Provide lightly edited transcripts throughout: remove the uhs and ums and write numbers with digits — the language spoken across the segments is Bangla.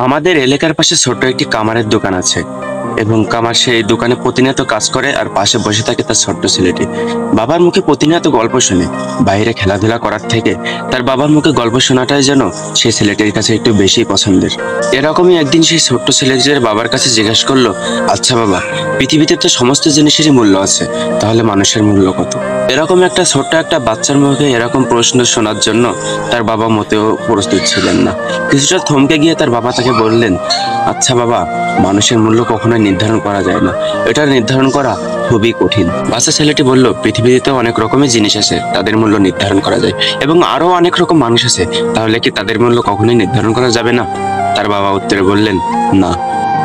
আমাদের এলাকার পাশে ছোট্ট একটি কামারের দোকান আছে এবং কামার সেই দোকানে প্রতিনিয়ত কাজ করে আর পাশে বসে থাকে তার ছোট্ট ছেলেটি। বাবার মুখে প্রতিনিয়ত গল্প শুনে, বাইরে খেলাধুলা করার থেকে তার বাবার মুখে গল্প শোনাটাই যেন সেই ছেলেটির কাছে একটু বেশি পছন্দের। এরকমই একদিন সেই ছোট্ট ছেলেটির বাবার কাছে জিজ্ঞাসা করলো, আচ্ছা বাবা, পৃথিবীতে তো সমস্ত জিনিসেরই মূল্য আছে, তাহলে মানুষের মূল্য কত? এরকম একটা বাচ্চার মুখে এরকম প্রশ্ন শোনার জন্য তার বাবা মোটেও প্রস্তুত ছিলেন না। কিছুটা থমকে গিয়ে তার বাবা তাকে বললেন, আচ্ছা বাবা, মানুষের মূল্য কখনোই নির্ধারণ করা যায় না, এটা নির্ধারণ করা খুবই কঠিন। বাচ্চা ছেলেটি বলল, পৃথিবীতে অনেক রকমের জিনিস আছে, তাদের মূল্য নির্ধারণ করা যায়, এবং আরো অনেক রকম মানুষ আছে, তাহলে কি তাদের মূল্য কখনোই নির্ধারণ করা যাবে না? তার বাবা উত্তরে বললেন, না।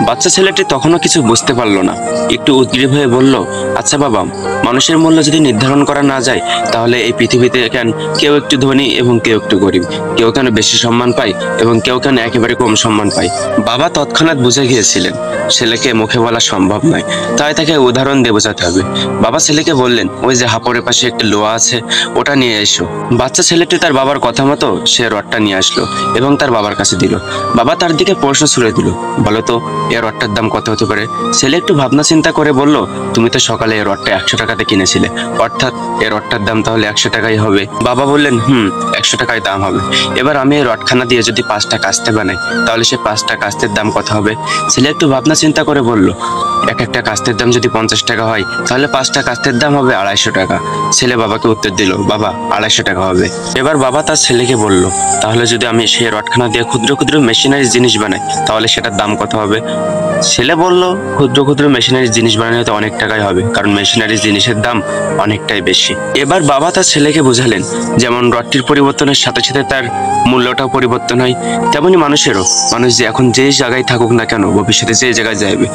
বাচ্চা ছেলেটি তখনও কিছু বুঝতে পারলো না, একটু উদ্গ্রীব হয়ে বলল, আচ্ছা বাবা, মানুষের মূল্য যদি নির্ধারণ করা না যায়, তাহলে এই পৃথিবীতে কেন কেউ একটু ধনী এবং কেউ একটু গরিব, কেউ কেন বেশি সম্মান পায় এবং কেউ কেন একেবারে কম সম্মান পায়? বাবা তৎক্ষণাৎ বুঝে গিয়েছিলেন ছেলেকে মুখে বলা সম্ভব নয়, তাই তাকে উদাহরণ দিয়ে বোঝাতে হবে। বাবা ছেলেকে বললেন, ওই যে হাপড়ের পাশে একটা লোহা আছে, ওটা নিয়ে এসো। বাচ্চা ছেলেটি তার বাবার কথা মতো সে রডটা নিয়ে আসলো এবং তার বাবার কাছে দিল। বাবা তার দিকে প্রশ্ন ছুড়ে দিল, বলো তো এই রডটার দাম কত হতে পারে? ছেলে একটু ভাবনা চিন্তা করে বলল, তুমি তো সকালে এই রডটা 100 টাকাতে কিনেছিলে, অর্থাৎ এই রডটার দাম তাহলে 100 টাকাই হবে। বাবা বললেন, 100 টাকায় দাম হবে। এবার আমি এই রডখানা দিয়ে যদি 5টা কাস্তে বানাই, তাহলে সে 5টা কাস্তের দাম কত হবে? ছেলে একটু ভাবনা চিন্তা করে বলল, একটা কাস্তের দাম যদি 50 টাকা হয়, তাহলে 5টা কাস্তের দাম হবে 250 টাকা। ছেলে বাবাকে উত্তর দিল, বাবা 250 টাকা হবে। এবার বাবা তার ছেলেকে বলল, তাহলে যদি আমি সেই রডখানা দিয়ে ক্ষুদ্র ক্ষুদ্র মেশিনারি জিনিস বানাই, তাহলে সেটার দাম কত হবে? ছেলে বলল, ক্ষুদ্র ক্ষুদ্র মেশিনারি জিনিস বানানো তো অনেক টাকাই হবে, কারণ মেশিনারি জিনিসের দাম অনেকটাই বেশি। এবার বাবা তার ছেলেকে বোঝালেন, যেমন রডটির পরিবর্তনের সাথে সাথে তার মূল্যটাও পরিবর্তন হয়, তেমনি মানুষেরও। মানুষ যে এখন যে জায়গায় থাকুক না কেন, ভবিষ্যতে যে জায়গায় যাবে,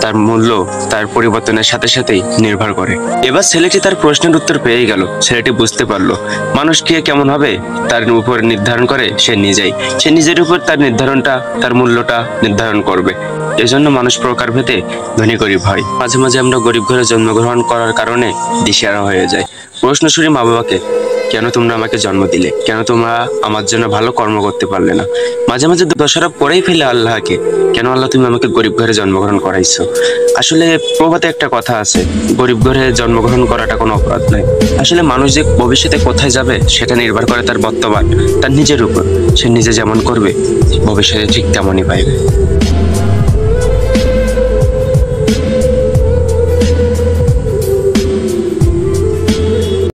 তার মূল্য তার পরিবর্তনের সাথে সাথেই নির্ভর করে। এবার ছেলেটি তার প্রশ্নের উত্তর পেয়ে গেল। ছেলেটি বুঝতে পারলো মানুষ কে কেমন হবে তার উপর নির্ধারণ করে সে নিজেই। সে নিজের উপর তার নির্ধারণটা, তার মূল্যটা নির্ধারণ করবে। এজন্য মানুষ প্রকারভেদে ধনী গরিব হয়। মাঝে মাঝে আমরা গরিব ঘরে জন্মগ্রহণ করার কারণে দিশেহারা হয়ে যাই। প্রশ্ন শুনি মা বাবাকে, কেন তোমরা আমাকে জন্ম দিলে? কেন তোমরা আমার জন্য ভালো কর্ম করতে পারলে না? মাঝে মাঝে দোষারোপ করেই ফেলে আল্লাহকে, কেন আল্লাহ তুমি আমাকে গরিব ঘরে জন্মগ্রহণ করাইছো? আসলে প্রবাদে একটা কথা আছে, গরিব ঘরে জন্মগ্রহণ করাটা কোনো অপরাধ নয়। আসলে মানুষ যে ভবিষ্যতে কোথায় যাবে সেটা নির্ভর করে তার বর্তমান, তার নিজের উপর। সে নিজে যেমন করবে, ভবিষ্যতে ঠিক তেমনই পাইবে।